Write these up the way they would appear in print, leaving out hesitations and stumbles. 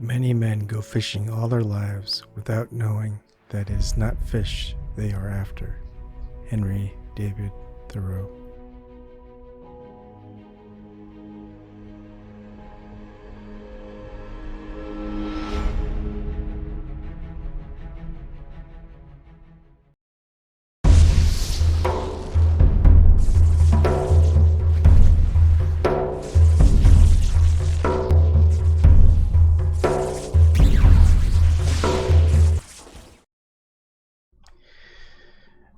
Many men go fishing all their lives without knowing that it is not fish they are after. Henry David Thoreau.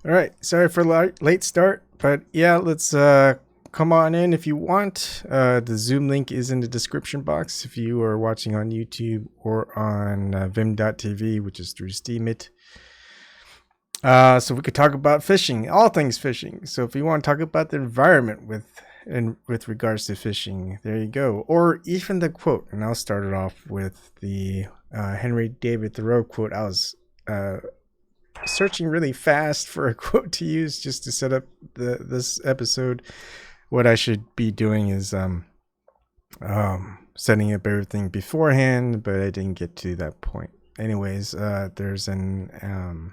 All right, sorry for late start, but yeah, let's come on in if you want. The Zoom link is in the description box if you are watching on YouTube or on vim.tv, which is through Steemit. So we could talk about fishing, all things fishing. So if you want to talk about the environment with regards to fishing, there you go. Or even the quote, and I'll start it off with the Henry David Thoreau quote. I was searching really fast for a quote to use just to set up this episode. What I should be doing is setting up everything beforehand, but I didn't get to that point. Anyways, there's an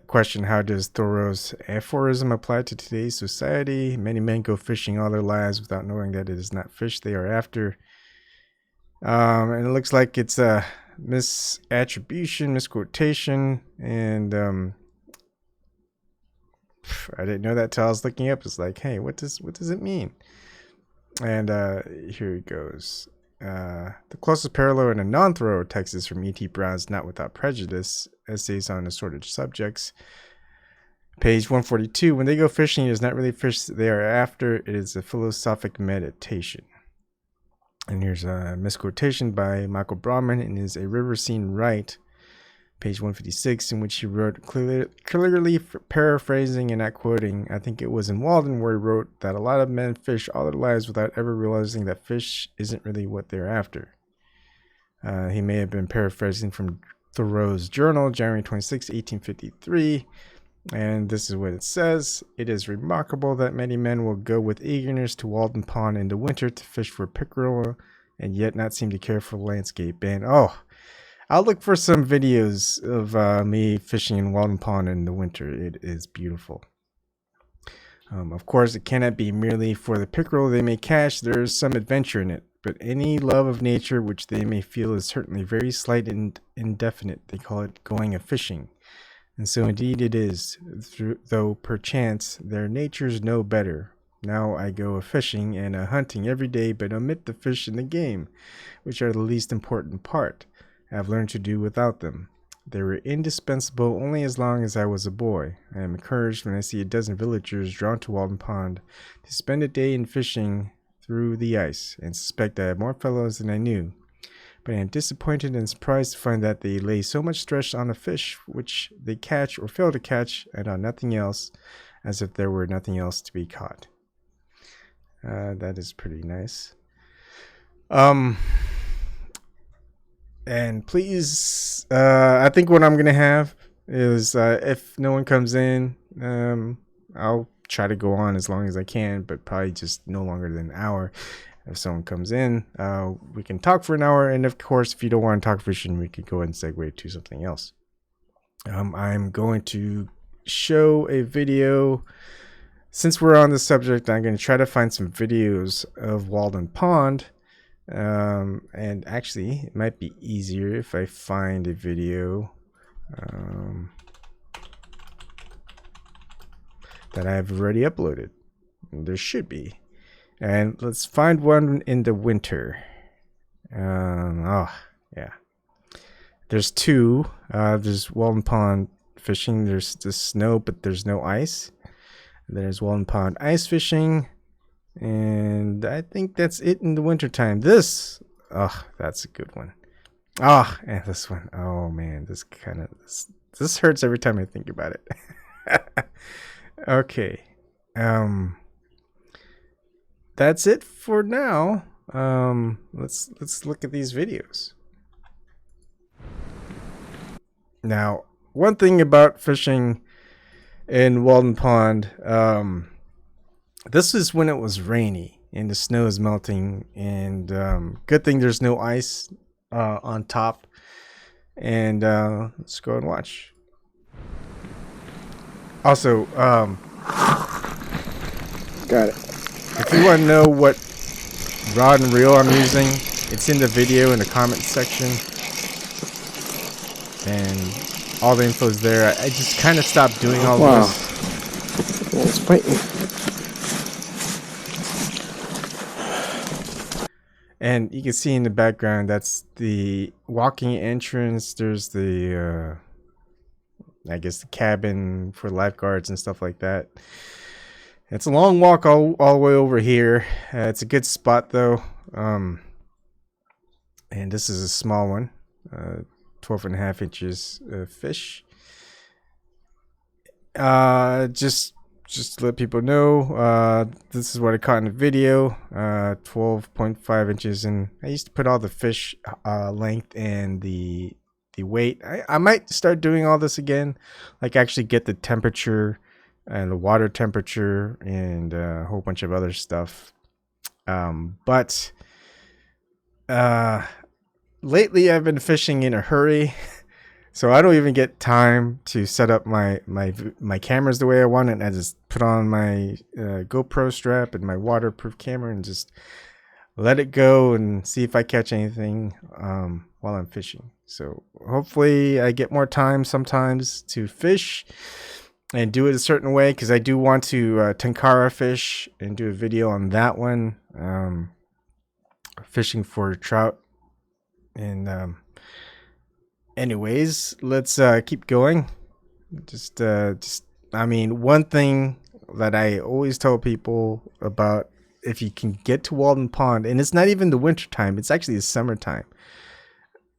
question: how does Thoreau's aphorism apply to today's society? Many men go fishing all their lives without knowing that it is not fish they are after. And it looks like it's a misattribution, misquotation, and I didn't know that till I was looking up. It's like, hey, what does it mean? And here it goes. The closest parallel in a non-Thoreau text is from E.T. Brown's Not Without Prejudice, Essays on Assorted Subjects, page 142. When they go fishing, it is not really fish they are after, it is a philosophic meditation. And here's a misquotation by Michael Brahman in his A River Seen Right, page 156, in which he wrote, clearly paraphrasing and not quoting, I think it was in Walden where he wrote that a lot of men fish all their lives without ever realizing that fish isn't really what they're after. He may have been paraphrasing from Thoreau's journal, January 26, 1853, and this is what it says. It is remarkable that many men will go with eagerness to Walden Pond in the winter to fish for pickerel and yet not seem to care for the landscape. And I'll look for some videos of me fishing in Walden Pond in the winter. It is beautiful. Of course, it cannot be merely for the pickerel they may catch. There is some adventure in it, but any love of nature which they may feel is certainly very slight and indefinite. They call it going a-fishing. And so indeed it is, though perchance their natures know better. Now I go a-fishing and a-hunting every day, but omit the fish and the game, which are the least important part. I have learned to do without them. They were indispensable only as long as I was a boy. I am encouraged when I see a dozen villagers drawn to Walden Pond to spend a day in fishing through the ice, and suspect I have more fellows than I knew. But I am disappointed and surprised to find that they lay so much stress on the fish which they catch or fail to catch, and on nothing else, as if there were nothing else to be caught. That is pretty nice. And please, I think what I'm gonna have is if no one comes in, I'll try to go on as long as I can, but probably just no longer than an hour. If someone comes in, we can talk for an hour, and of course, if you don't want to talk fishing, we could go ahead and segue to something else. I'm going to show a video. Since we're on the subject, I'm going to try to find some videos of Walden Pond. And actually, it might be easier if I find a video that I've already uploaded. There should be. And let's find one in the winter. Yeah. There's two. There's Walden Pond fishing. There's the snow, but there's no ice. There's Walden Pond ice fishing. And I think that's it in the wintertime. That's a good one. And this one. Oh man, this hurts every time I think about it. Okay. That's it for now. Let's look at these videos. Now, one thing about fishing in Walden Pond, this is when it was rainy and the snow is melting, and good thing there's no ice on top. And let's go and watch. Also, got it. If you want to know what rod and reel I'm using, it's in the video in the comments section. And all the info is there. I just kind of stopped doing all this. Yeah, it's biting. And you can see in the background, that's the walking entrance. There's the, I guess, the cabin for lifeguards and stuff like that. It's a long walk all the way over here. It's a good spot, though. And this is a small one, 12.5 inches fish. Just to let people know, this is what I caught in the video, 12.5 inches, and I used to put all the fish length and the weight. I might start doing all this again, like actually get the temperature and the water temperature and a whole bunch of other stuff. But lately I've been fishing in a hurry. So I don't even get time to set up my cameras the way I want it. And I just put on my GoPro strap and my waterproof camera and just let it go and see if I catch anything while I'm fishing. So hopefully I get more time sometimes to fish and do it a certain way, because I do want to Tankara fish and do a video on that one, fishing for trout. And anyways, let's keep going. Just I mean, one thing that I always tell people about, if you can get to Walden Pond, and it's not even the winter time, it's actually the summertime.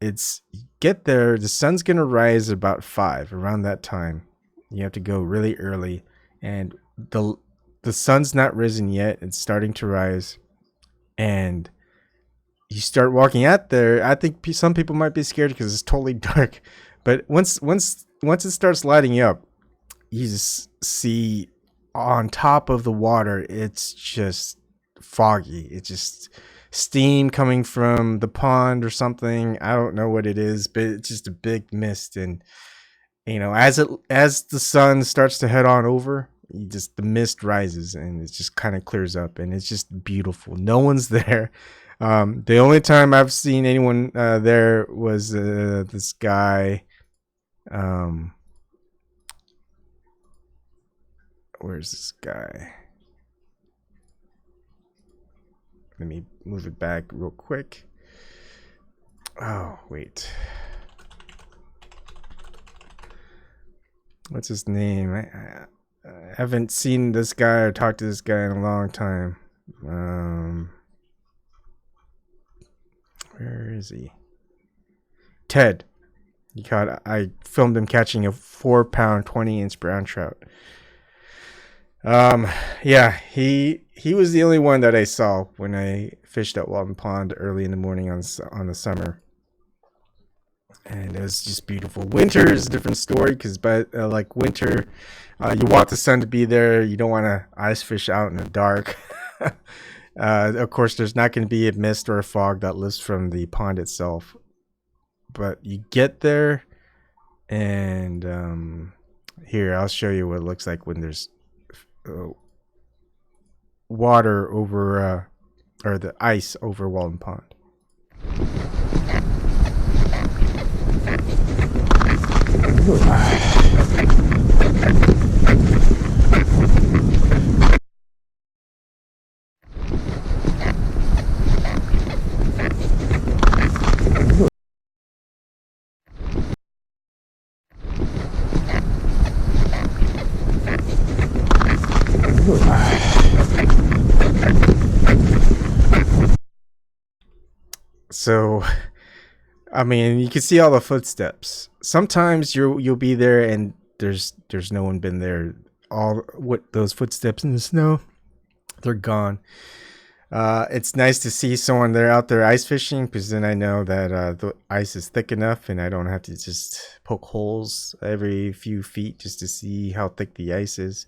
It's get there, the sun's gonna rise about 5 around that time. You have to go really early, and the sun's not risen yet. It's starting to rise, and you start walking out there. I think some people might be scared because it's totally dark, but once it starts lighting up, you just see on top of the water, it's just foggy. It's just steam coming from the pond or something. I don't know what it is, but it's just a big mist. And you know, as the sun starts to head on over, the mist rises and it just kind of clears up, and it's just beautiful. No one's there. The only time I've seen anyone there was this guy. Where's this guy? Let me move it back real quick. Oh, wait. What's his name? I haven't seen this guy or talked to this guy in a long time. Where is he? Ted. I filmed him catching a 4-pound, 20-inch brown trout. Yeah, he was the only one that I saw when I fished at Walden Pond early in the morning on the summer. And it was just beautiful. Winter is a different story, because like winter, you want the sun to be there. You don't want to ice fish out in the dark. Of course, there's not going to be a mist or a fog that lifts from the pond itself. But you get there, and here, I'll show you what it looks like when there's water over, or the ice over Walden Pond. So, I mean, you can see all the footsteps. Sometimes you'll be there and there's no one been there. Those footsteps in the snow, they're gone. It's nice to see someone there out there ice fishing, because then I know that the ice is thick enough and I don't have to just poke holes every few feet just to see how thick the ice is.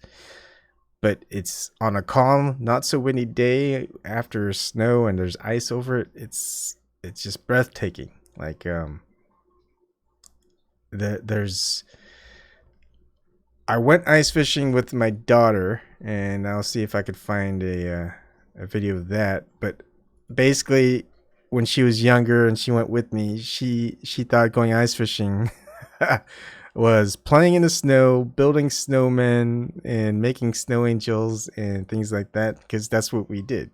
But it's on a calm, not so windy day after snow and there's ice over it. It's just breathtaking. Like there's I went ice fishing with my daughter, and I'll see if I could find a video of that. But basically, when she was younger and she went with me, she thought going ice fishing was playing in the snow, building snowmen, and making snow angels and things like that, because that's what we did.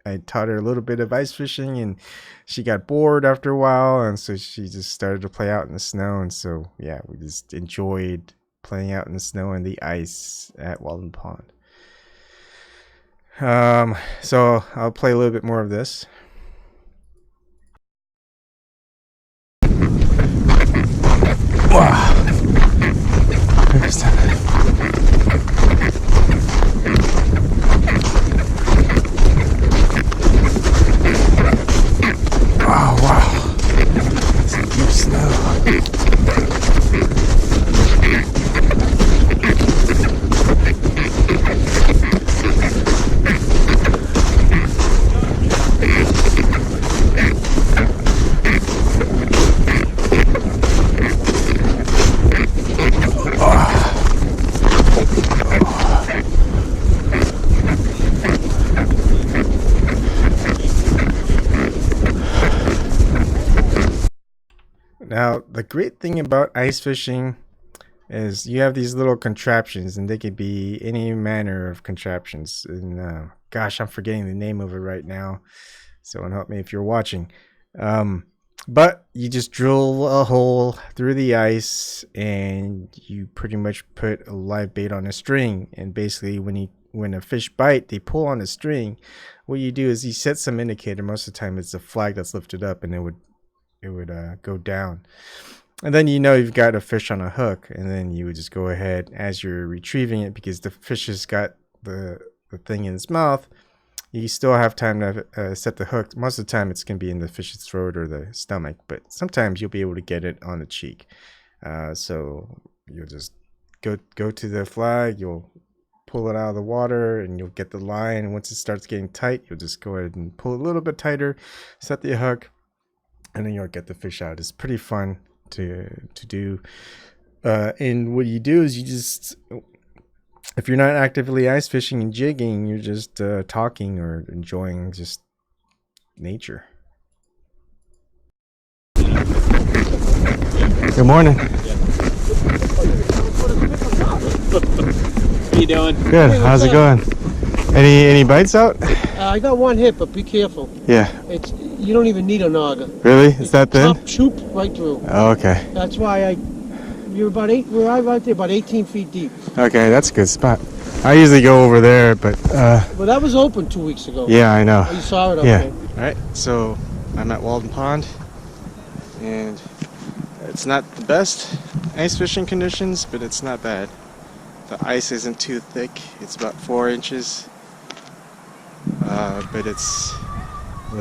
I taught her a little bit of ice fishing, and she got bored after a while, and so she just started to play out in the snow. And so yeah, we just enjoyed playing out in the snow and the ice at Walden Pond. So I'll play a little bit more of this. Wow. Wow. Some deep snow. Now, the great thing about ice fishing is you have these little contraptions, and they could be any manner of contraptions. And gosh, I'm forgetting the name of it right now. Someone help me if you're watching. But you just drill a hole through the ice, and you pretty much put a live bait on a string. And basically, when a fish bite, they pull on the string. What you do is you set some indicator. Most of the time, it's a flag that's lifted up, and it would go down. And then you've got a fish on a hook, and then you would just go ahead as you're retrieving it, because the fish has got the thing in its mouth. You still have time to set the hook. Most of the time it's going to be in the fish's throat or the stomach, but sometimes you'll be able to get it on the cheek. So you'll just go to the flag, you'll pull it out of the water, and you'll get the line, and once it starts getting tight, you'll just go ahead and pull a little bit tighter, set the hook, and then you'll get the fish out. It's pretty fun to do. And what you do is you just, if you're not actively ice fishing and jigging, you're just talking or enjoying just nature. Good morning. How you doing? Good. How's it going? Any bites out? I got one hit, but be careful. Yeah. You don't even need a naga. Really? Is that thin? Chop, shoop right through. Oh, okay. That's why you're right there, about 18 feet deep. Okay, that's a good spot. I usually go over there, but Well, that was open 2 weeks ago. yeah, I know. Oh, you saw it up Yeah. there. All right, so I'm at Walden Pond, and it's not the best ice fishing conditions, but it's not bad. The ice isn't too thick. It's about 4 inches, but it's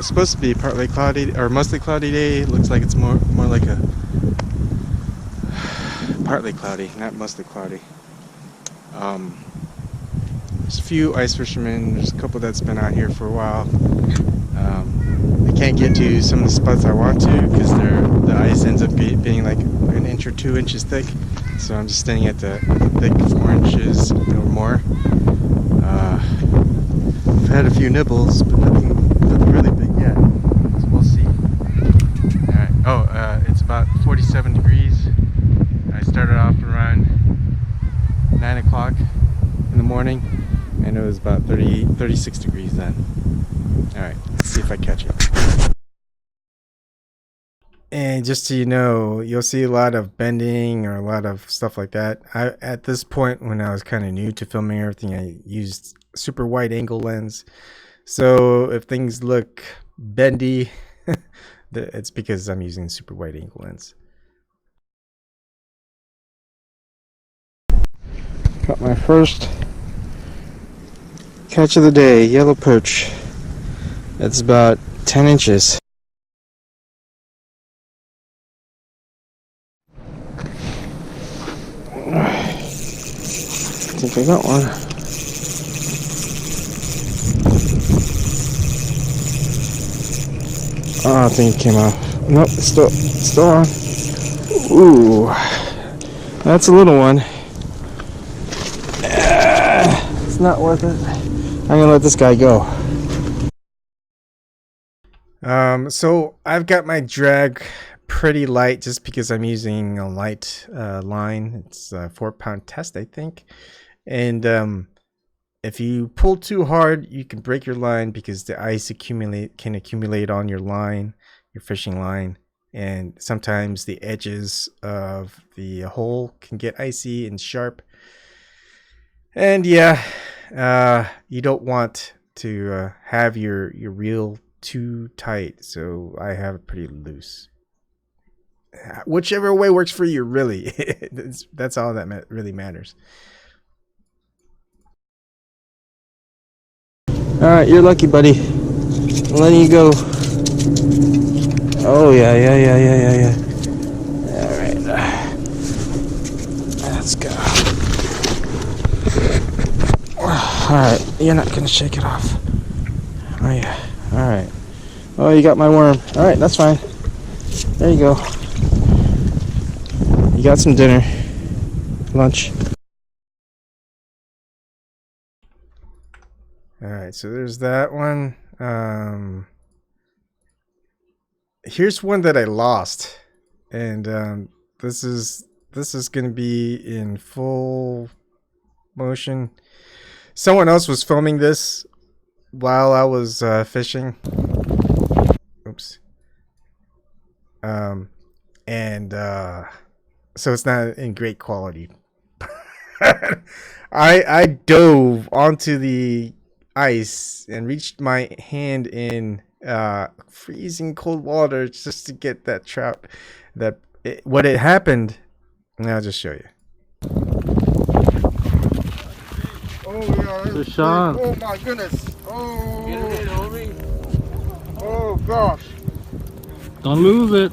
supposed to be partly cloudy or mostly cloudy day. It looks like it's more like a partly cloudy, not mostly cloudy. There's a few ice fishermen. There's a couple that's been out here for a while. I can't get to some of the spots I want to because the ice ends up being like an inch or 2 inches thick. So I'm just standing at the thick 4 inches or more. I've had a few nibbles, but nothing really big yet. So we'll see. Alright. Oh, it's about 47 degrees. I started off around 9 o'clock in the morning, and it was about 36 degrees then. Alright, let's see if I catch it. And just so you know, you'll see a lot of bending or a lot of stuff like that. At this point, when I was kind of new to filming everything, I used super wide angle lens. So if things look bendy, it's because I'm using super wide angle lens. Got my first catch of the day, yellow perch. It's about 10 inches. I think I got one. Oh, I think it came off. Nope, still on. Ooh, that's a little one. It's not worth it. I'm gonna let this guy go. So I've got my drag pretty light just because I'm using a light line. It's a 4-pound test, I think. And if you pull too hard, you can break your line because the ice can accumulate on your line, your fishing line. And sometimes the edges of the hole can get icy and sharp. And yeah, you don't want to have your reel too tight, so I have it pretty loose. Whichever way works for you, really. That's all that really matters. All right, you're lucky, buddy. I'm letting you go. Oh yeah. All right, let's go. All right, you're not gonna shake it off. Oh yeah. All right. Oh, you got my worm. All right, that's fine. There you go. You got some dinner, lunch. All right, so there's that one. Here's one that I lost, and this is gonna be in full motion. Someone else was filming this while I was fishing. Oops. And so it's not in great quality. I dove onto the ice and reached my hand in freezing cold water just to get that trout. What had happened, and I'll just show you. Oh yeah. So Sean. Oh my goodness. Oh. Get it in, homie. Oh gosh. Don't lose it.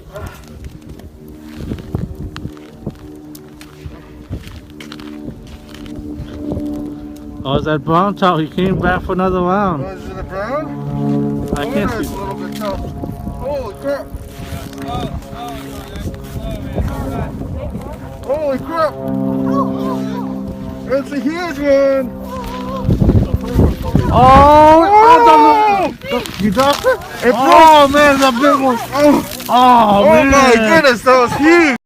Oh, it's that brown trout. He came back for another round. Oh, is it a brown? I can't That's see. a little bit tough. Holy crap. Holy crap. It's a huge one. Oh! You dropped it? Oh man, that big one! Oh man! My goodness, that was huge.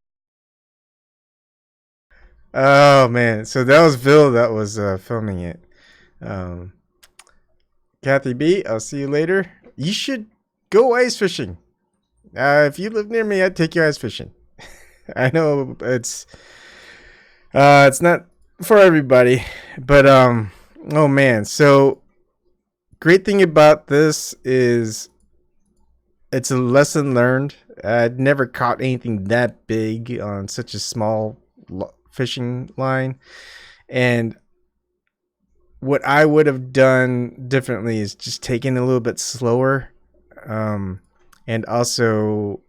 Oh man, so that was Bill that was filming it. Kathy B, I'll see you later. You should go ice fishing. If you live near me, I'd take you ice fishing. I know it's not for everybody, but oh man, so great thing about this is it's a lesson learned. I'd never caught anything that big on such a small fishing line, and what I would have done differently is just taken a little bit slower, and also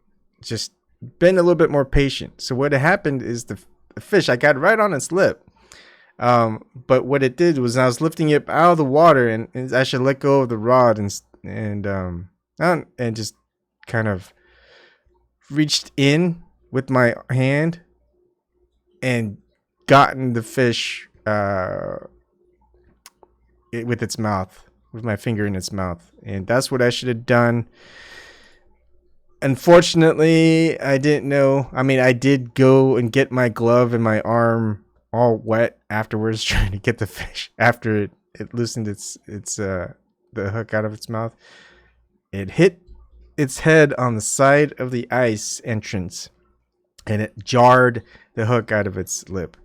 just been a little bit more patient. So what had happened is the fish, I got right on its lip, but what it did was I was lifting it out of the water, and I should let go of the rod and just kind of reached in with my hand and gotten the fish with its mouth, with my finger in its mouth. And that's what I should have done. Unfortunately, I didn't know. I mean, I did go and get my glove and my arm all wet afterwards trying to get the fish after it loosened the hook out of its mouth. It hit its head on the side of the ice entrance, and it jarred the hook out of its lip.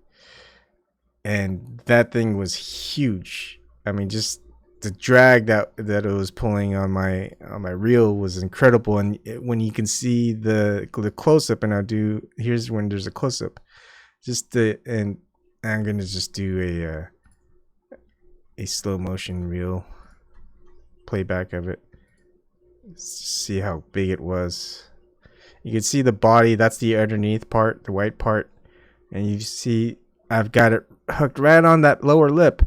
And that thing was huge. I mean, just the drag that it was pulling on my reel was incredible. And when you can see the close up, and here's when there's a close up, and I'm gonna just do a slow motion reel playback of it. See how big it was. You can see the body. That's the underneath part, the white part, and you see I've got it hooked right on that lower lip.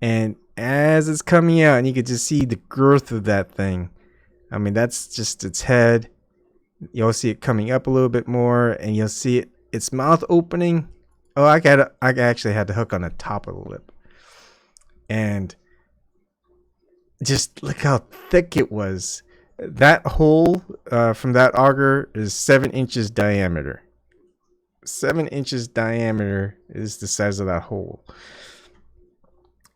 And as it's coming out, and you can just see the girth of that thing. I mean, that's just its head. You'll see it coming up a little bit more, and you'll see its mouth opening. Oh, I actually had the hook on the top of the lip, and just look how thick it was. That hole from that auger is 7 inches diameter. 7 inches diameter is the size of that hole,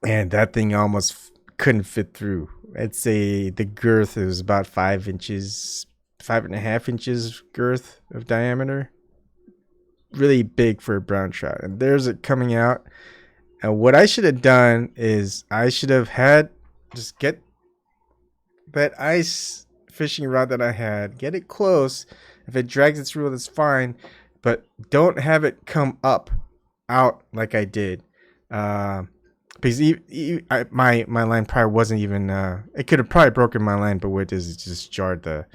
and that thing almost couldn't fit through. I'd say the girth is about 5 inches, 5.5 inches girth of diameter. Really big for a brown trout. And there's it coming out. And what I should have done is I should have had just get that ice fishing rod that I had, get it close. If it drags its reel, that's fine, but don't have it come up out like I did. Because my line probably wasn't even it could have probably broken my line, but what it is, it just jarred the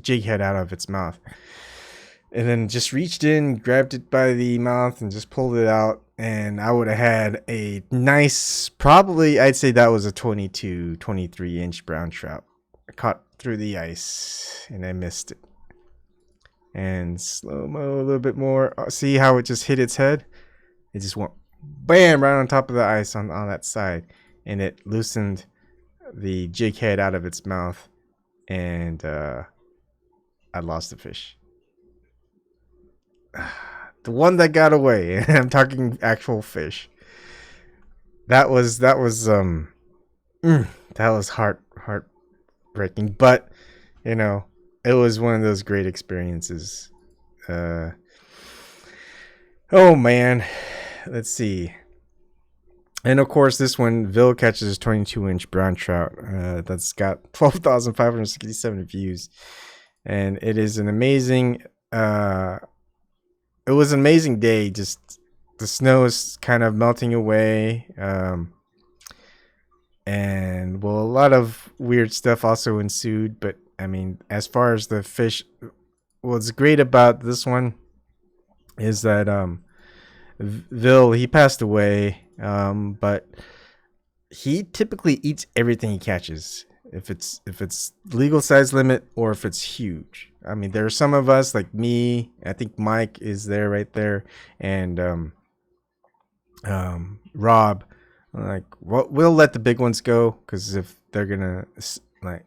jig head out of its mouth, and then just reached in, grabbed it by the mouth, and just pulled it out. And I would have had a nice, probably I'd say that was a 22, 23 inch brown trout. I caught through the ice, and I missed it. And slow-mo a little bit more. See how it just hit its head? It just went bam right on top of the ice on that side, and it loosened the jig head out of its mouth, and I lost the fish. The one that got away, and I'm talking actual fish. That was heartbreaking, but you know, it was one of those great experiences. Oh man, let's see. And of course, this one, Vil catches 22-inch brown trout. That's got 12,567 views, and it is an amazing. It was an amazing day. Just the snow is kind of melting away, and well, a lot of weird stuff also ensued. But I mean, as far as the fish, what's great about this one is that Vil, he passed away, but he typically eats everything he catches, if it's legal size limit or if it's huge. I mean, there are some of us like me, I think Mike is there right there, and Rob, like, we'll let the big ones go, because if they're gonna like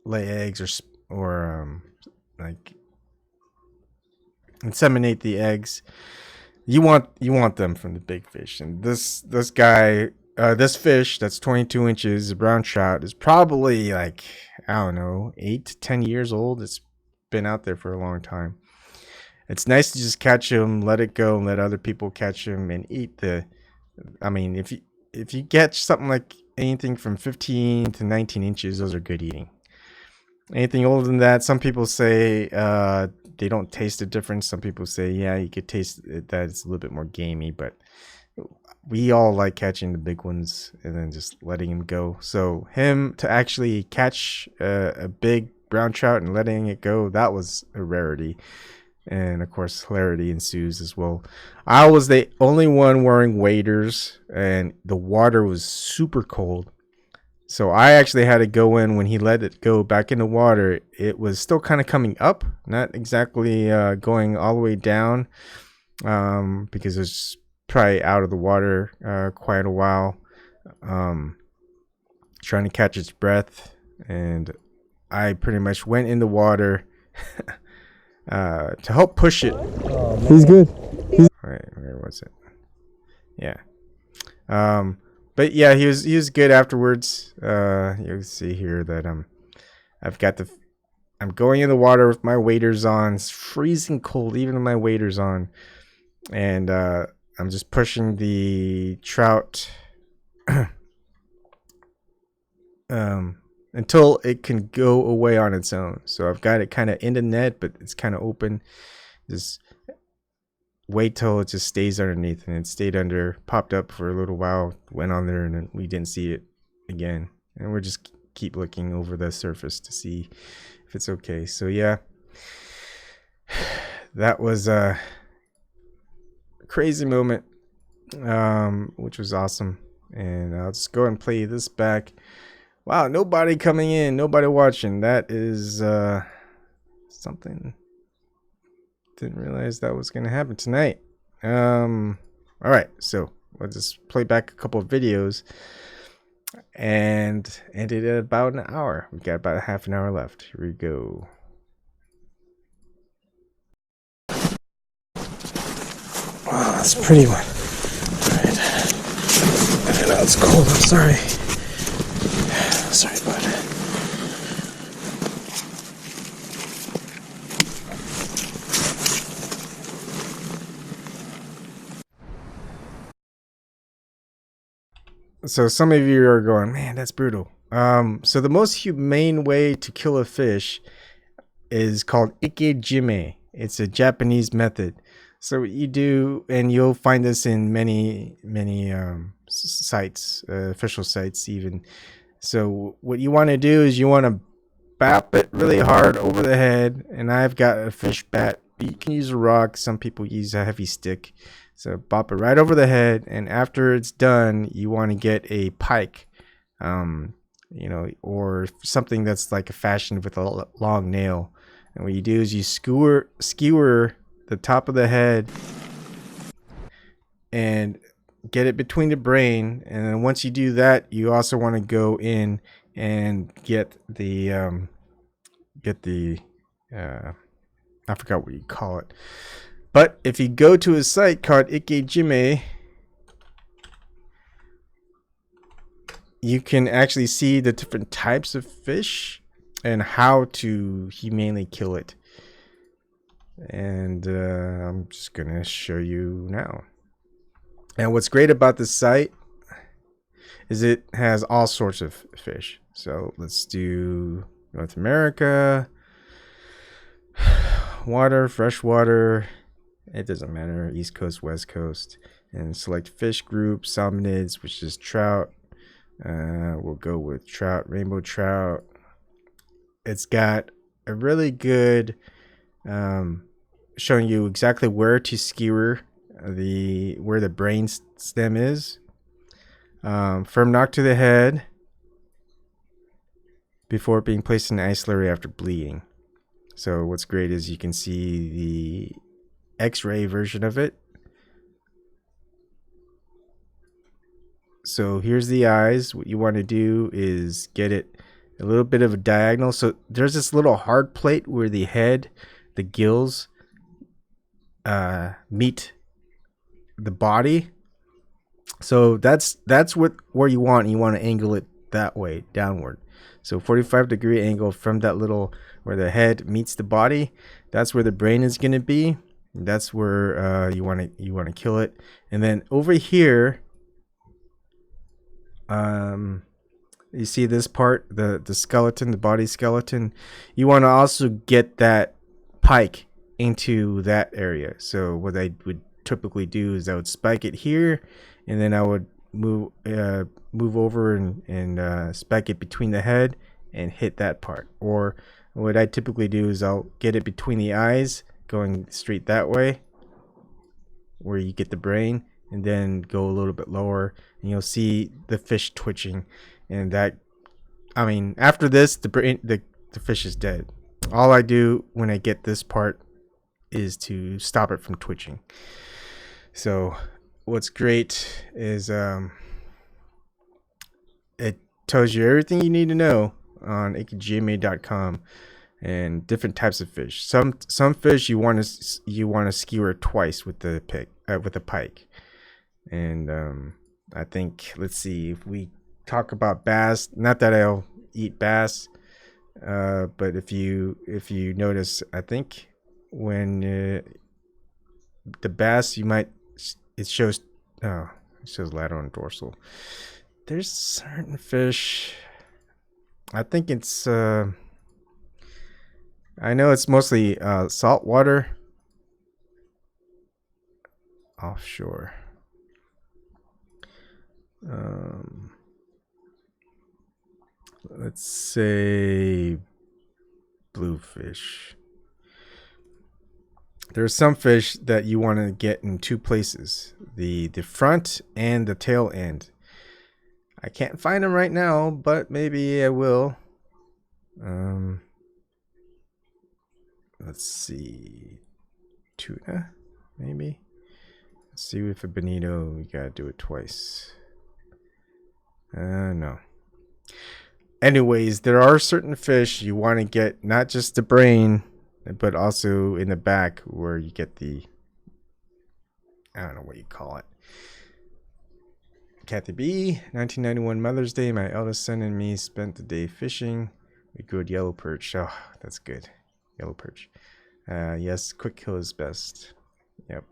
lay eggs or like inseminate the eggs, you want them from the big fish. And this guy, this fish that's 22 inches, a brown trout, is probably like, I don't know, 8 to 10 years old. It's been out there for a long time. It's nice to just catch him, let it go, and let other people catch him and eat the. I mean, if you catch something like anything from 15 to 19 inches, those are good eating. Anything older than that, some people say they don't taste the difference. Some people say, yeah, you could taste it, that it's a little bit more gamey, but we all like catching the big ones and then just letting him go. So him to actually catch a big brown trout and letting it go, that was a rarity. And of course, hilarity ensues as well. I was the only one wearing waders, and the water was super cold. So I actually had to go in when he let it go back in the water. It was still kind of coming up, not exactly going all the way down, because it was probably out of the water quite a while, trying to catch its breath. And I pretty much went in the water to help push it. He's good. All right, where was it? Yeah. But yeah, he was good afterwards. You'll see here that I'm going in the water with my waders on. It's freezing cold, even with my waders on, and I'm just pushing the trout until it can go away on its own. So I've got it kind of in the net, but it's kind of open. Just wait till it just stays underneath, and it stayed under, popped up for a little while, went on there, and then we didn't see it again. And we're just keep looking over the surface to see if it's okay. So yeah, that was a crazy moment, which was awesome. And I'll just go and play this back Wow, nobody coming in, nobody watching. That is something. Didn't realize that was gonna happen tonight. All right, so let's just play back a couple of videos and ended at about an hour. We got about half an hour left. Here we go. Wow, that's a pretty one. All right. I know it's cold. I'm sorry. Sorry about it. So some of you are going, man, that's brutal. So the most humane way to kill a fish is called ikejime. It's a Japanese method. So what you do, and you'll find this in many sites, official sites even. So what you want to do is you want to bap it really hard over the head, and I've got a fish bat. You can use a rock. Some people use a heavy stick. So bop it right over the head, and after it's done, you want to get a pike, or something that's like a fashioned with a long nail. And what you do is you skewer the top of the head and get it between the brain. And then once you do that, you also want to go in and get the I forgot what you call it. But if you go to a site called ikejime, you can actually see the different types of fish and how to humanely kill it. And I'm just going to show you now. And what's great about this site is it has all sorts of fish. So let's do North America, water, freshwater. It doesn't matter, East Coast, West Coast, and select fish group, salmonids, which is trout. We'll go with trout, rainbow trout. It's got a really good showing you exactly where to skewer where the brain stem is. Firm knock to the head before being placed in the ice slurry after bleeding. So what's great is you can see the X-ray version of it. So here's the eyes. What you want to do is get it a little bit of a diagonal. So there's this little hard plate where the head, the gills meet the body. So that's where you want to angle it that way, downward. So 45-degree angle from that little where the head meets the body. That's where the brain is going to be. That's where you want to kill it. And then over here, you see this part, the skeleton, the body skeleton. You want to also get that pike into that area. So what I would typically do is I would spike it here, and then I would move over and spike it between the head and hit that part. Or what I typically do is I'll get it between the eyes, going straight that way where you get the brain, and then go a little bit lower and you'll see the fish twitching. And that, I mean, after this, the fish is dead. All I do when I get this part is to stop it from twitching. So what's great is it tells you everything you need to know on ikejime.com. And different types of fish. Some fish you want to skewer twice with the pike. And I think, let's see, if we talk about bass, not that I'll eat bass, but if you notice, I think when the bass, it shows lateral and dorsal. There's certain fish, I think it's I know it's mostly salt water offshore. Let's say bluefish. There's some fish that you want to get in two places, the front and the tail end. I can't find them right now, but maybe I will. Let's see. Tuna, maybe. Let's see if a bonito, we gotta do it twice. No. Anyways, there are certain fish you want to get not just the brain, but also in the back where you get the, I don't know what you call it. Kathy B, 1991 Mother's Day. My eldest son and me spent the day fishing. We good yellow perch. Oh, that's good. Yellow perch. Yes, quick kill is best. Yep.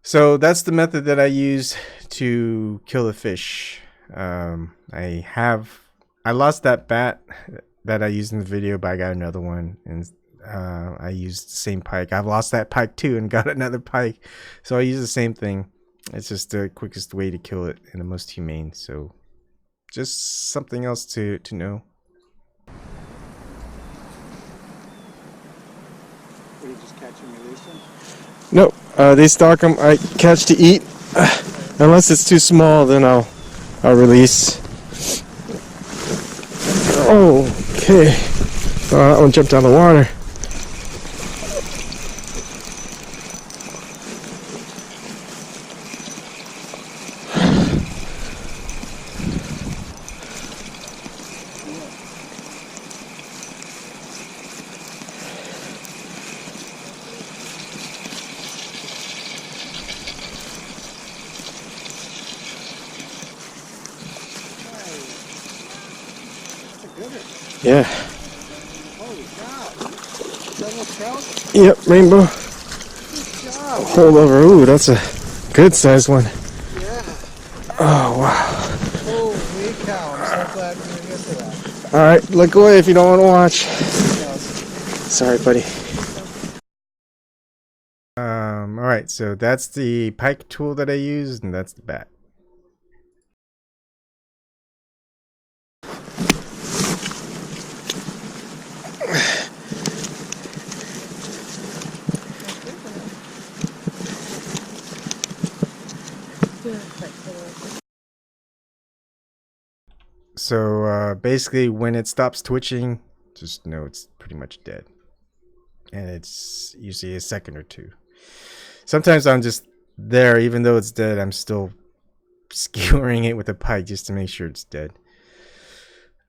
So that's the method that I use to kill the fish. I lost that bat that I used in the video, but I got another one, and I used the same pike. I've lost that pike too and got another pike, so I use the same thing. It's just the quickest way to kill it and the most humane. So just something else to know. What, you just catch and release them? No, they stock them. I catch to eat. Unless it's too small, then I'll release. Okay. That one jumped out of the water. Yeah. Holy cow. Double trout? Yep, rainbow. Good job. Hold over. Ooh, that's a good sized one. Yeah. Oh, wow. Holy cow. I'm so glad we were here for that. Alright, look away if you don't want to watch. Sorry, buddy. Alright, so that's the pike tool that I used, and that's the bat. So basically when it stops twitching, just know it's pretty much dead. And it's usually a second or two. Sometimes I'm just there, even though it's dead, I'm still skewering it with a pike just to make sure it's dead.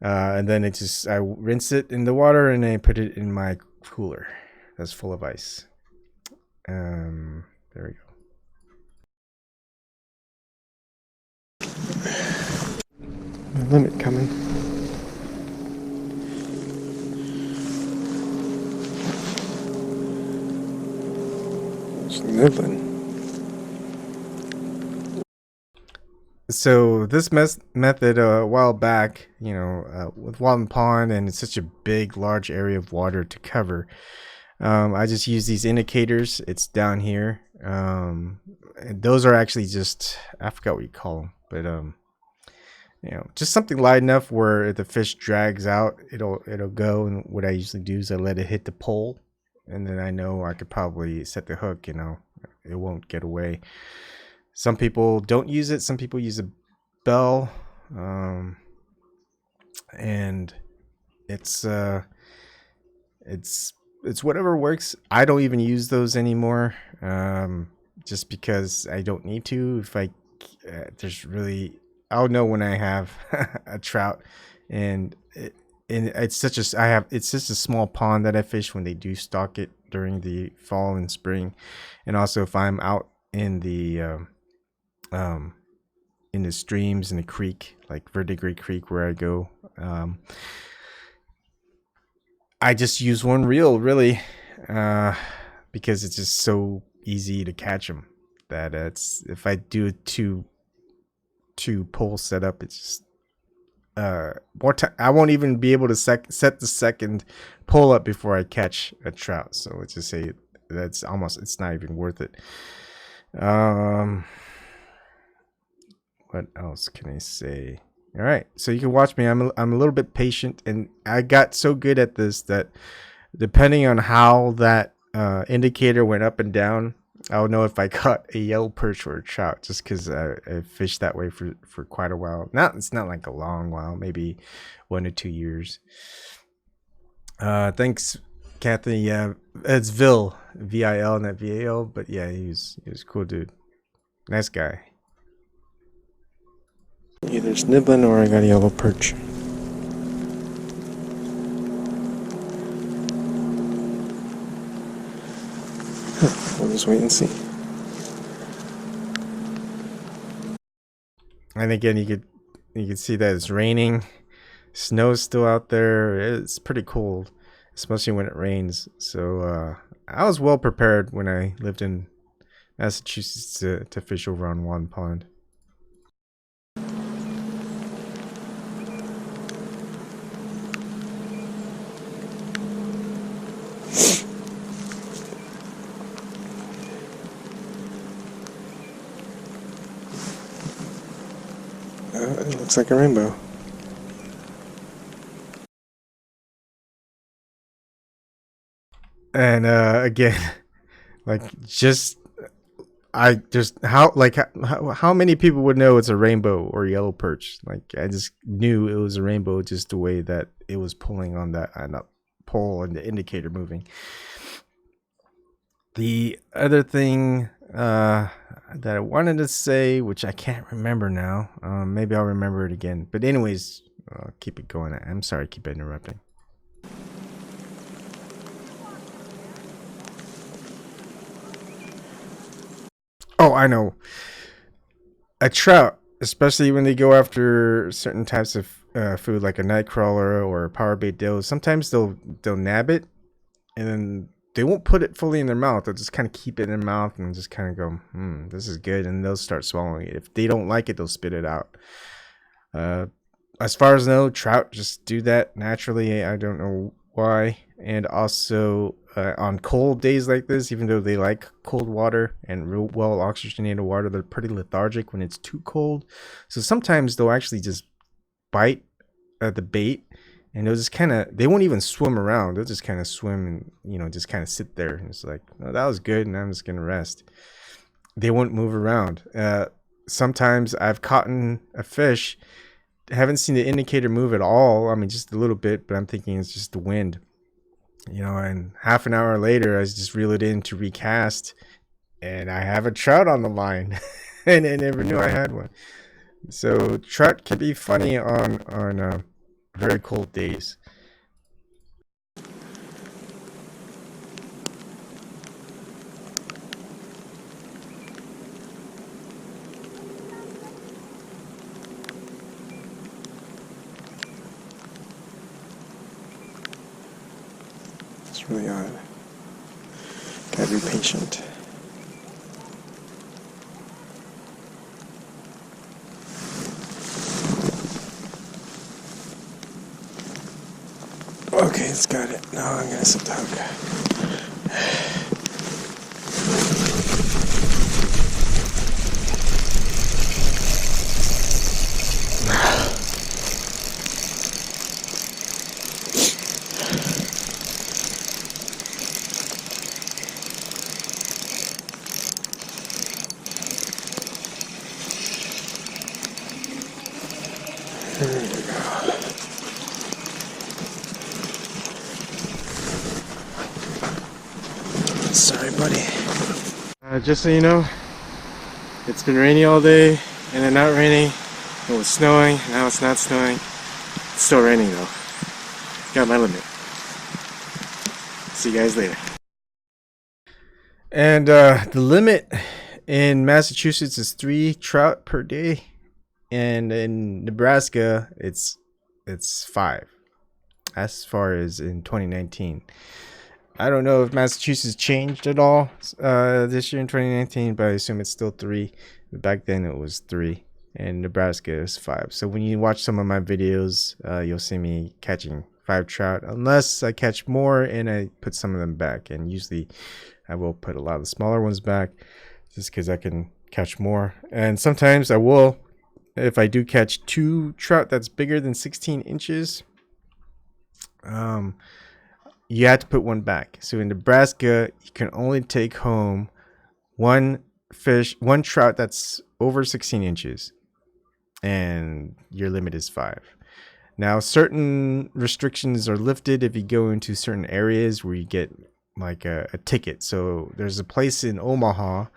And then I rinse it in the water and I put it in my cooler that's full of ice. There we go. Limit coming. It's nibbling. So this method a while back, with Walden Pond and it's such a big, large area of water to cover, I just use these indicators. It's down here. And those are actually just, I forgot what you call them, but just something light enough where if the fish drags out, it'll go. And what I usually do is I let it hit the pole, and then I know I could probably set the hook. It won't get away. Some people don't use it. Some people use a bell, and it's whatever works. I don't even use those anymore, just because I don't need to. If I'll know when I have a trout, and it's just a small pond that I fish when they do stock it during the fall and spring, and also if I'm out in the streams in the creek, like Vertcoin Creek where I go, I just use one reel really, because it's just so easy to catch them that if I do a two pole setup, it's just more time. I won't even be able to set the second pull up before I catch a trout. So let's just say it's not even worth it. What else can I say? All right, so you can watch me. I'm a little bit patient, and I got so good at this that depending on how that indicator went up and down, I'll know if I caught a yellow perch or a trout just because I fished that way for quite a while. It's not like a long while, maybe 1 to 2 years. Thanks, Kathy. Yeah, it's Vil, VIL, not VAL, but yeah, he was a cool dude. Nice guy. Either snibbling or I got a yellow perch. We'll just wait and see. And again, you could see that it's raining. Snow's still out there. It's pretty cold, especially when it rains. So I was well prepared when I lived in Massachusetts to fish over on one pond. It looks like a rainbow. And again, like how many people would know it's a rainbow or yellow perch? Like I just knew it was a rainbow just the way that it was pulling on that pole and the indicator moving. The other thing that I wanted to say, which I can't remember now, maybe I'll remember it again. But anyways, keep it going. I'm sorry, keep interrupting. Oh, I know. A trout, especially when they go after certain types of food, like a night crawler or a power bait doe, sometimes they'll nab it, and then they won't put it fully in their mouth. They'll just kind of keep it in their mouth and just kind of go, this is good, and they'll start swallowing it. If they don't like it, they'll spit it out. As far as I know, trout just do that naturally. I don't know why. And also on cold days like this, even though they like cold water and real well oxygenated water, they're pretty lethargic when it's too cold. So sometimes they'll actually just bite the bait, and they'll just they won't even swim around. They'll just kind of swim and just kind of sit there. And it's like, oh, that was good, and I'm just gonna rest. They won't move around. Sometimes I've caught a fish, haven't seen the indicator move at all. I mean, just a little bit, but I'm thinking it's just the wind. And half an hour later, I just reel it in to recast, and I have a trout on the line, and I never knew I had one. So trout can be funny on very cold days. It's really odd. Gotta be patient. Okay, it's got it. Now I'm gonna set the hook. There we go. Sorry, buddy. Just so you know, it's been rainy all day, and then not raining. It was snowing, now it's not snowing. It's still raining though. Got my limit. See you guys later. And the limit in Massachusetts is 3 trout per day, and in Nebraska it's 5. As far as in 2019. I don't know if Massachusetts changed at all this year in 2019, but I assume it's still 3. Back then it was 3, and Nebraska is 5. So when you watch some of my videos, you'll see me catching 5 trout, unless I catch more and I put some of them back. And usually I will put a lot of the smaller ones back just because I can catch more. And sometimes I will, if I do catch 2 trout that's bigger than 16 inches, you have to put one back. So in Nebraska, you can only take home one trout that's over 16 inches, and your limit is 5. Now, certain restrictions are lifted if you go into certain areas where you get like a ticket. So there's a place in Omaha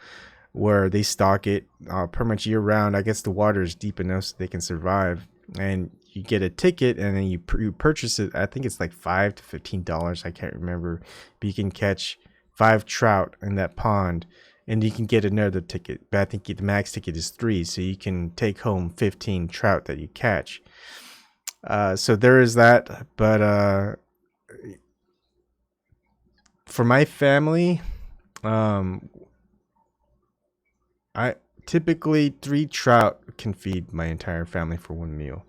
where they stock it pretty much year round. I guess the water is deep enough so they can survive. And you get a ticket, and then you purchase it. I think it's like $5 to $15. I can't remember. But you can catch 5 trout in that pond, and you can get another ticket. But I think the max ticket is 3, so you can take home 15 trout that you catch. So there is that. But for my family, I typically 3 trout can feed my entire family for one meal.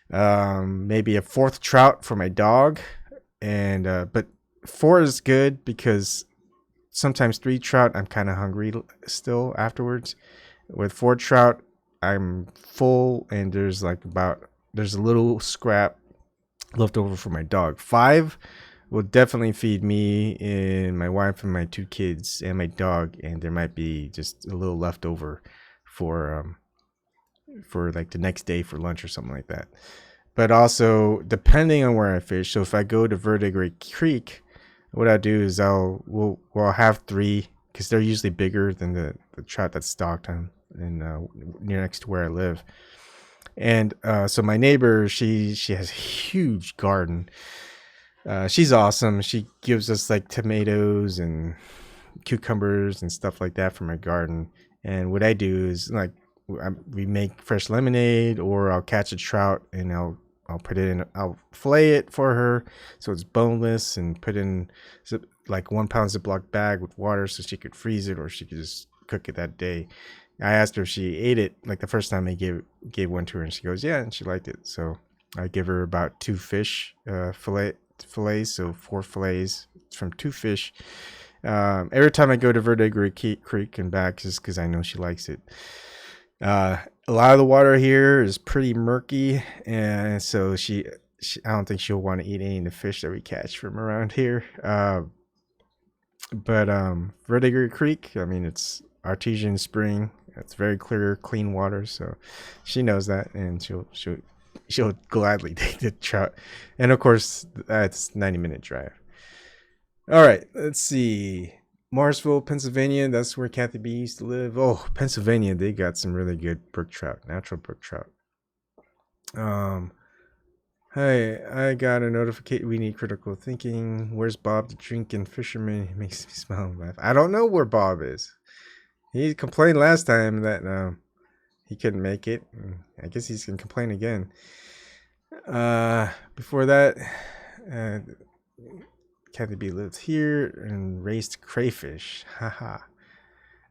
Maybe a 4th trout for my dog, and but 4 is good because sometimes 3 trout I'm kind of hungry still afterwards. With 4 trout I'm full, and there's a little scrap left over for my dog. 5 will definitely feed me and my wife and my 2 kids and my dog, and there might be just a little left over for like the next day for lunch or something like that. But also depending on where I fish. So if I go to LBRY Creek, what I do is we'll have 3, because they're usually bigger than the trout that's stocked on near next to where I live. And so my neighbor, she has a huge garden. She's awesome. She gives us like tomatoes and cucumbers and stuff like that from her garden. And what I do is like we make fresh lemonade, or I'll catch a trout and I'll put it in. I'll fillet it for her so it's boneless, and put in like 1 pound Ziploc bag with water so she could freeze it, or she could just cook it that day. I asked her if she ate it like the first time I gave one to her, and she goes, yeah, and she liked it. So I give her about 2 fish fillets, so 4 fillets from 2 fish. Every time I go to LBRY Creek and back, just because I know she likes it. A lot of the water here is pretty murky, and so she I don't think she'll want to eat any of the fish that we catch from around here. But LBRY Creek, I mean, it's artesian spring. It's very clear, clean water, so she knows that, and she'll gladly take the trout. And of course, it's 90-minute drive. All right, let's see. Morrisville, Pennsylvania. That's where Kathy B used to live. Oh, Pennsylvania, they got some really good brook trout, natural brook trout. Hey, I got a notification. We need critical thinking. Where's Bob the drinking fisherman? He makes me smile and laugh. I don't know where Bob is. He complained last time that he couldn't make it. I guess he's gonna complain again. Before that, Kathy B lived here and raised crayfish. Haha.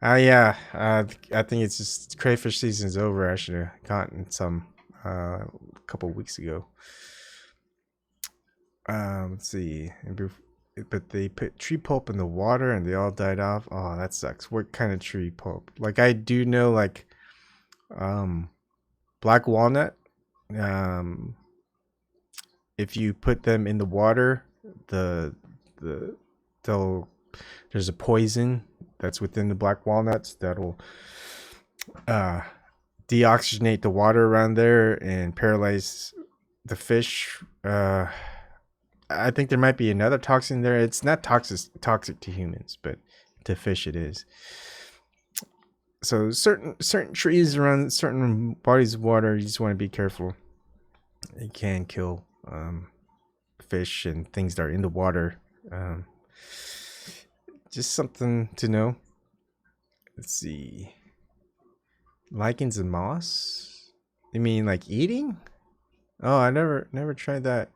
Yeah. I think it's just crayfish season's over. I should have gotten some a couple weeks ago. Let's see. But they put tree pulp in the water and they all died off. Oh, that sucks. What kind of tree pulp? Like, I do know, like, black walnut. If you put them in the water, there's a poison that's within the black walnuts that'll deoxygenate the water around there and paralyze the fish. I think there might be another toxin there. It's not toxic to humans, but to fish it is. So certain trees around certain bodies of water, you just want to be careful. It can kill fish and things that are in the water. Just something to know. Let's see. Lichens and moss? You mean like eating? Oh, I never tried that.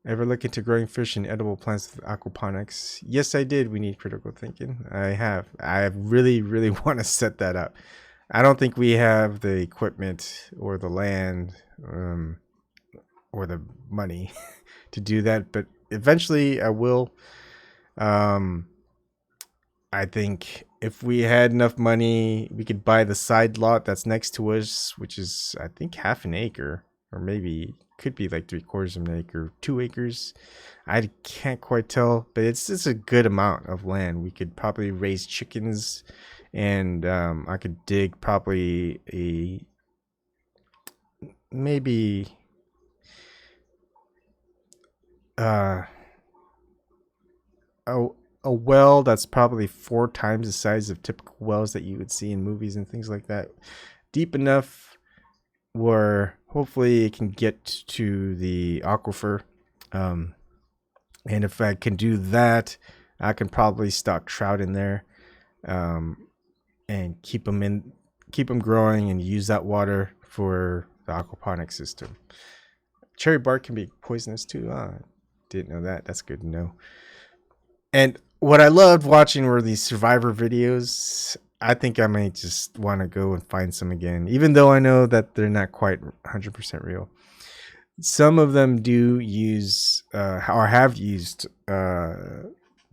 Ever look into growing fish and edible plants with aquaponics? Yes, I did. We need critical thinking. I have. I really, really want to set that up. I don't think we have the equipment or the land or the money to do that, but eventually I will. I think if we had enough money, we could buy the side lot that's next to us, which is, I think, half an acre. or maybe could be like 3/4 of an acre, 2 acres. I can't quite tell, but it's a good amount of land. We could probably raise chickens, and I could dig probably maybe a a well that's probably 4 times the size of typical wells that you would see in movies and things like that. Deep enough where hopefully it can get to the aquifer. And if I can do that, I can probably stock trout in there, and keep them growing, and use that water for the aquaponic system. Cherry bark can be poisonous too. Didn't know that. That's good to know. And what I loved watching were these survivor videos. I think I may just want to go and find some again, even though I know that they're not quite 100% real. Some of them do use or have used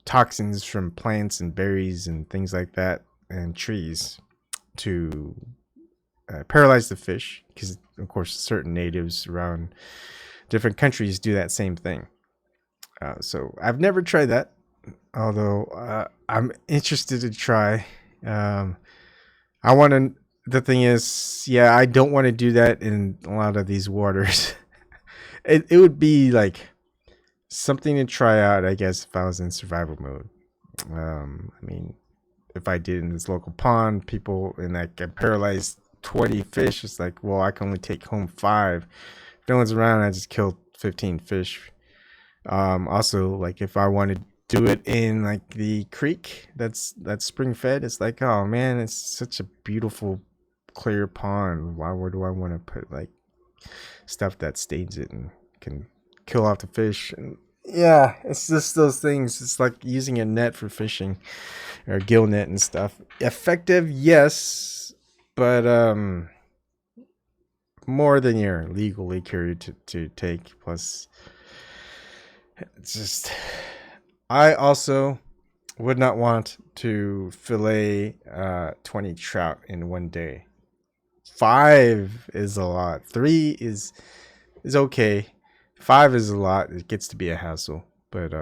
toxins from plants and berries and things like that, and trees, to paralyze the fish, because of course certain natives around different countries do that same thing. So I've never tried that, although I'm interested to try. I want to. The thing is, yeah, I don't want to do that in a lot of these waters. It would be like something to try out, I guess, if I was in survival mode. I mean, if I did in this local pond, people, and I can paralyze 20 fish, it's like, well, I can only take home 5. If no one's around, I just killed 15 fish. Also, like, if I want to do it in like the creek that's spring fed, it's like, oh man, it's such a beautiful clear pond. Why do I want to put like stuff that stains it and can kill off the fish? And yeah, it's just those things. It's like using a net for fishing, or a gill net and stuff. Effective, yes, but more than you're legally carried to take. Plus, it's just, I also would not want to fillet 20 trout in one day. 5 is a lot. 3 is okay. 5 is a lot. It gets to be a hassle. But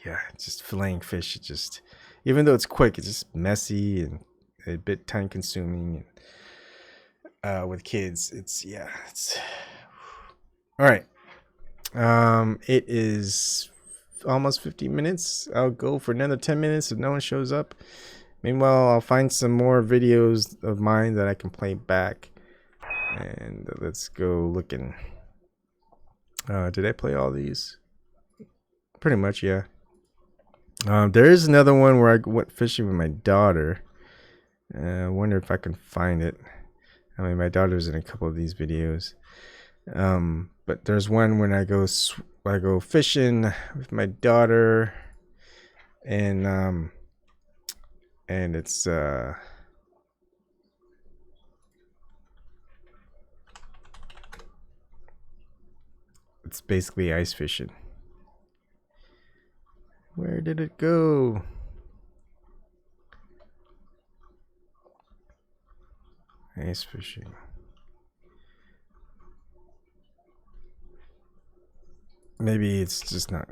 yeah, just filleting fish. It just, even though it's quick, it's just messy and a bit time consuming. And with kids, it's all right. It is almost 15 minutes. I'll go for another 10 minutes if no one shows up. Meanwhile, I'll find some more videos of mine that I can play back. And let's go looking. Did I play all these? Pretty much, yeah. There is another one where I went fishing with my daughter. I wonder if I can find it. I mean, my daughter's in a couple of these videos. But there's one when I go fishing with my daughter, and it's basically ice fishing. Where did it go? Ice fishing. Maybe it's just not.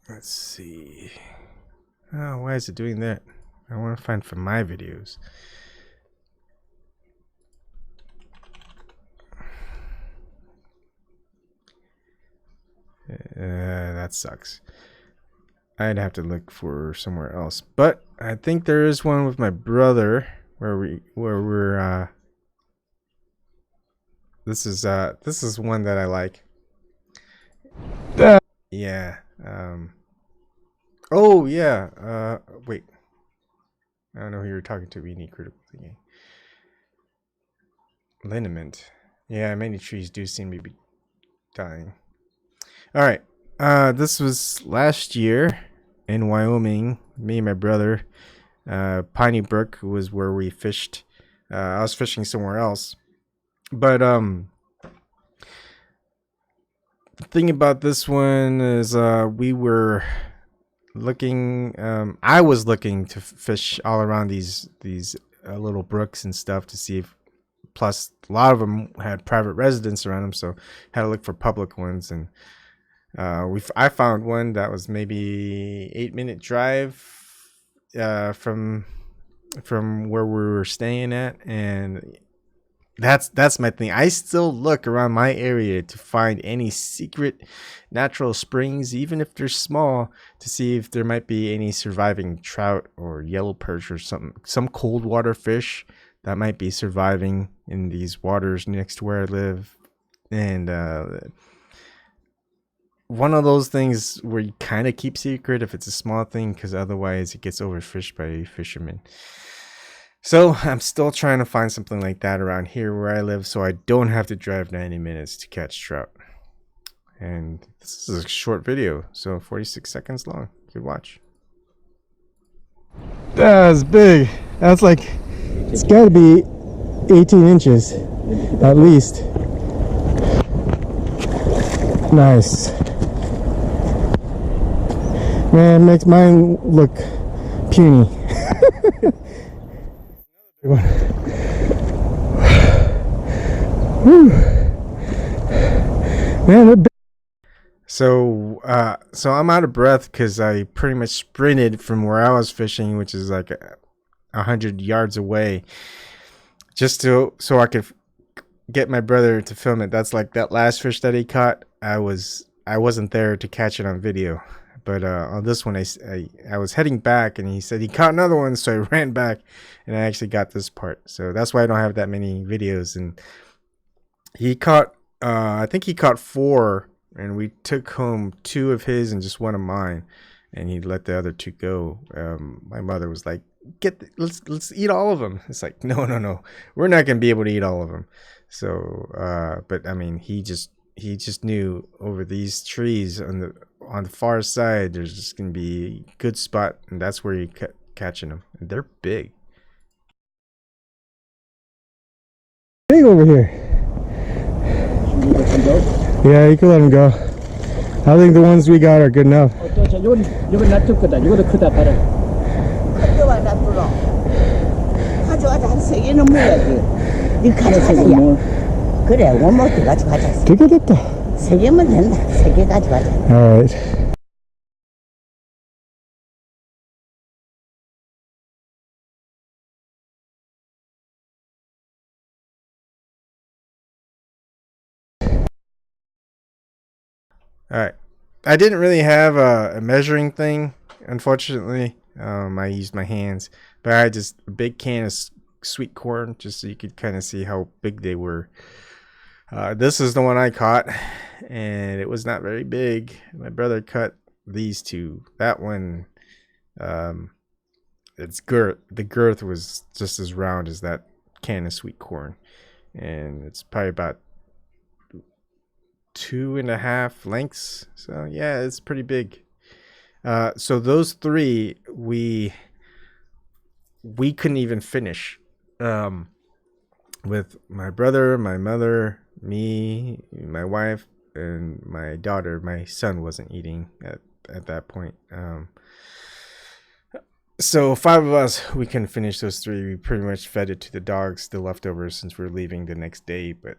Let's see. Oh, why is it doing that? I want to find from my videos. That sucks. I'd have to look for somewhere else. But I think there is one with my brother where we're this is one that I like. Yeah. Oh yeah. Wait. I don't know who you're talking to. We need critical thinking. Liniment. Yeah, many trees do seem to be dying. All right. This was last year in Wyoming. Me and my brother. Piney Brook was where we fished. I was fishing somewhere else. But the thing about this one is we were looking. I was looking to fish all around these little brooks and stuff to see if. Plus, a lot of them had private residents around them, so had to look for public ones. And I found one that was maybe 8-minute drive from where we were staying at, and that's my thing. I still look around my area to find any secret natural springs, even if they're small, to see if there might be any surviving trout or yellow perch or some cold water fish that might be surviving in these waters next to where I live. And one of those things where you kind of keep secret if it's a small thing, because otherwise it gets overfished by fishermen. So I'm still trying to find something like that around here where I live, so I don't have to drive 90 minutes to catch trout. And this is a short video, so 46 seconds long. Good watch. That's big. That's like, it's got to be 18 inches at least. Nice. Man, makes mine look puny. Man, they're big. So I'm out of breath because I pretty much sprinted from where I was fishing, which is like 100 yards away, just so I could get my brother to film it. That's like that last fish that he caught. I wasn't there to catch it on video, but on this one I was heading back, and he said he caught another one, so I ran back, and I actually got this part. So that's why I don't have that many videos. And he caught I think he caught 4, and we took home 2 of his and just 1 of mine, and he let the other 2 go. My mother was like, let's eat all of them. It's like, no, we're not gonna be able to eat all of them. So but I mean, he just knew over these trees on the far side there's just gonna be a good spot, and that's where you catching them. And they're big over here. Yeah, you can let them go. I think the ones we got are good enough. 이건 놔둘 거다. 이거도 크다 봐라. 가져와 놔두라. 가져와서 한 3개는 먹어야지. 이 가져가자. 그래, 원모트 가져가자. 되게 됐다. 3개면 된다. 3개 가져가자. Alright. Alright. I didn't really have a measuring thing, unfortunately. I used my hands, but I had just a big can of sweet corn, just so you could kind of see how big they were. This is the one I caught, and it was not very big. My brother caught these 2. That one, the girth was just as round as that can of sweet corn, and it's probably about 2.5 lengths. So yeah, it's pretty big. So those 3 we couldn't even finish. With my brother, my mother, me, my wife, and my daughter. My son wasn't eating at that point. So 5 of us, we couldn't finish those 3. We pretty much fed it to the dogs, the leftovers, since we're leaving the next day. But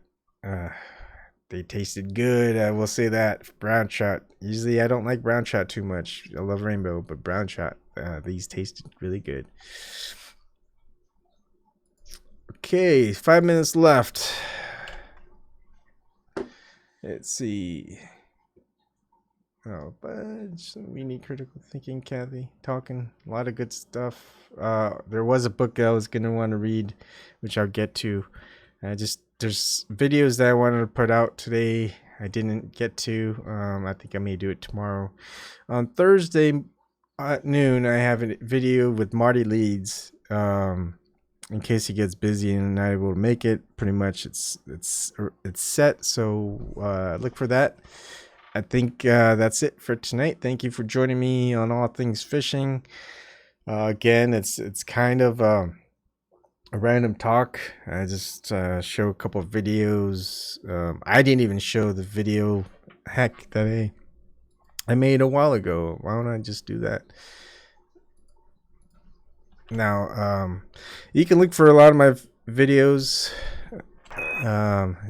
they tasted good, I will say that. Brown trout. Usually I don't like brown trout too much. I love rainbow, but brown trout, these tasted really good. Okay, 5 minutes left. Let's see. Oh, bunch. We need critical thinking, Kathy. Talking. A lot of good stuff. There was a book I was going to want to read, which I'll get to. There's videos that I wanted to put out today I didn't get to. I think I may do it tomorrow. On Thursday at noon, I have a video with Marty Leeds. In case he gets busy and not able to make it, pretty much it's set. So look for that. I think that's it for tonight. Thank you for joining me on All Things Fishing. Again, it's kind of a random talk. I just show a couple of videos. I didn't even show the video that I made a while ago. Why don't I just do that? Now, you can look for a lot of my videos.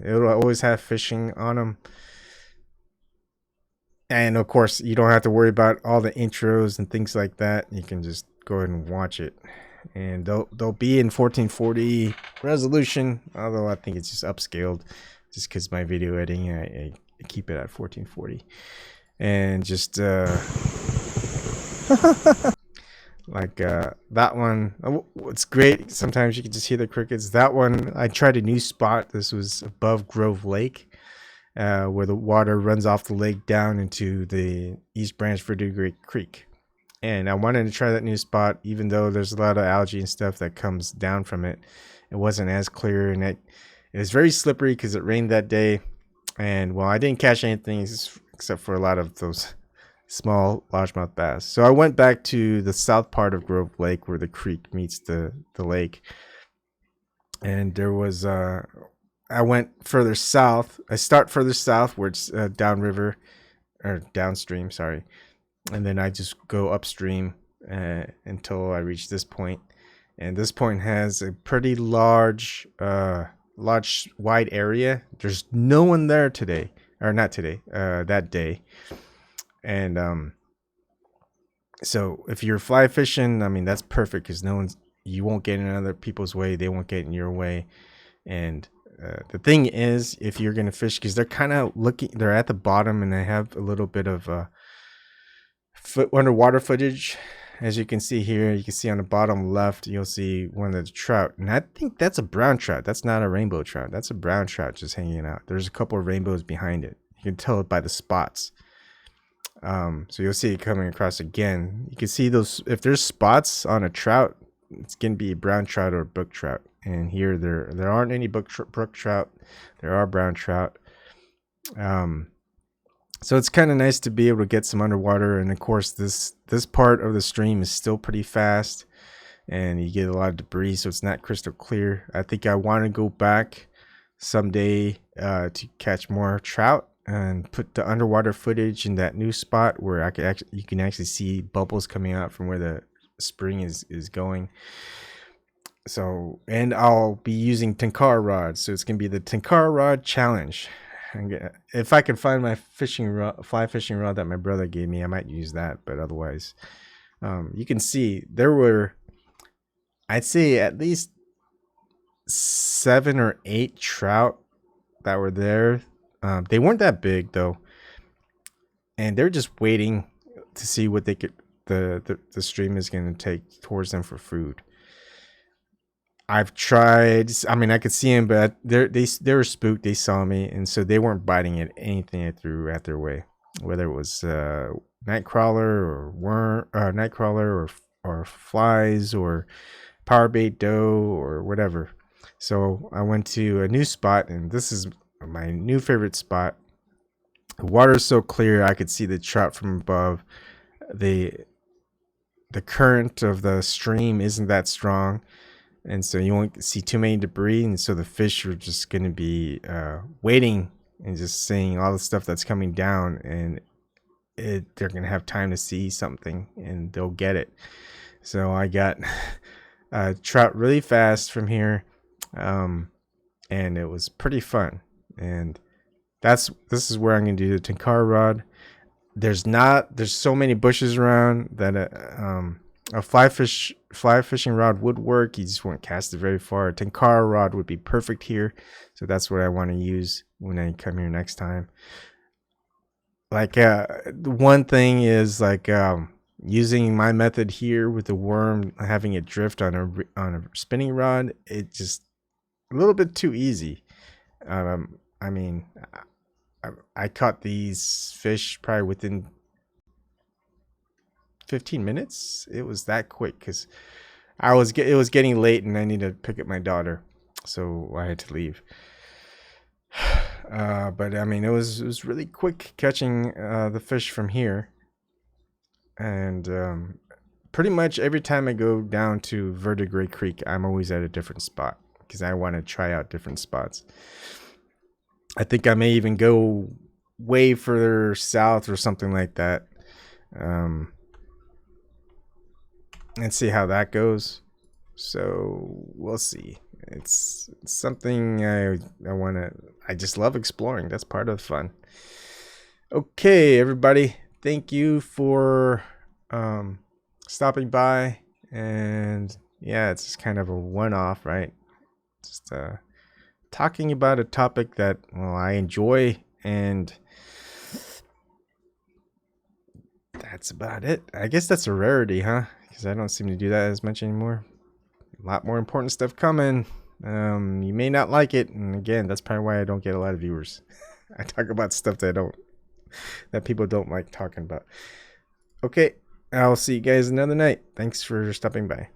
It'll always have fishing on them. And of course, you don't have to worry about all the intros and things like that. You can just go ahead and watch it. And they'll be in 1440 resolution, although I think it's just upscaled just because my video editing, I keep it at 1440. And just like that one, it's great. Sometimes you can just hear the crickets. That one, I tried a new spot. This was above Grove Lake, where the water runs off the lake down into the East Branch Verdigris Creek. And I wanted to try that new spot, even though there's a lot of algae and stuff that comes down from it. It wasn't as clear, and it was very slippery because it rained that day. And well, I didn't catch anything except for a lot of those small largemouth bass. So I went back to the south part of Grove Lake where the creek meets the lake. And there was I went further south. I start further south where it's downriver or downstream, sorry. And then I just go upstream until I reach this point. And this point has a pretty large wide area. There's no one there today, or not today, that day. And so if you're fly fishing, I mean, that's perfect because you won't get in other people's way. They won't get in your way. And the thing is, if you're going to fish, because they're kind of they're at the bottom and they have a little bit of underwater footage. As you can see here, you can see on the bottom left, you'll see one of the trout. And I think that's a brown trout. That's not a rainbow trout. That's a brown trout just hanging out. There's a couple of rainbows behind it. You can tell it by the spots. So you'll see it coming across again. You can see those, if there's spots on a trout, it's going to be a brown trout or a brook trout. And here there aren't any brook trout. There are brown trout. So it's kind of nice to be able to get some underwater. And of course, this part of the stream is still pretty fast and you get a lot of debris, so it's not crystal clear. I think I want to go back someday to catch more trout and put the underwater footage in that new spot where you can actually see bubbles coming out from where the spring is going. So, and I'll be using Tenkara rods, so it's gonna be the Tenkara rod challenge. If I can find my fly fishing rod that my brother gave me, I might use that. But otherwise, you can see there were, I'd say, at least 7 or 8 trout that were there. They weren't that big though, and they're just waiting to see what they could the stream is going to take towards them for food. I've tried. I mean, I could see them, but they were spooked. They saw me, and so they weren't biting at anything I threw at their way, whether it was nightcrawler or worm, nightcrawler or flies or power bait doe or whatever. So I went to a new spot, and this is my new favorite spot. The water is so clear, I could see the trout from above. The current of the stream isn't that strong. And so you won't see too many debris, and so the fish are just going to be waiting and just seeing all the stuff that's coming down, and they're going to have time to see something, and they'll get it. So I got trout really fast from here, and it was pretty fun. And this is where I'm going to do the Tenkara rod. There's so many bushes around that a fly fishing rod would work. You just won't cast it very far. A Tenkara rod would be perfect here. So that's what I want to use when I come here next time. Like the one thing is like using my method here with the worm, having it drift on a spinning rod. It's just a little bit too easy. I mean, I caught these fish probably within 15 minutes. It was that quick because it was getting late and I needed to pick up my daughter, so I had to leave. But I mean, it was really quick catching the fish from here, and pretty much every time I go down to Verdigris Creek, I'm always at a different spot because I want to try out different spots. I think I may even go way further south or something like that. And see how that goes. So we'll see. It's something I just love exploring. That's part of the fun. Okay, everybody. Thank you for stopping by. And yeah, it's just kind of a one-off, right? Just talking about a topic that, well, I enjoy, and that's about it. I guess that's a rarity, huh? Because I don't seem to do that as much anymore. A lot more important stuff coming. You may not like it, and again, that's probably why I don't get a lot of viewers. I talk about stuff that people don't like talking about. Okay, I'll see you guys another night. Thanks for stopping by.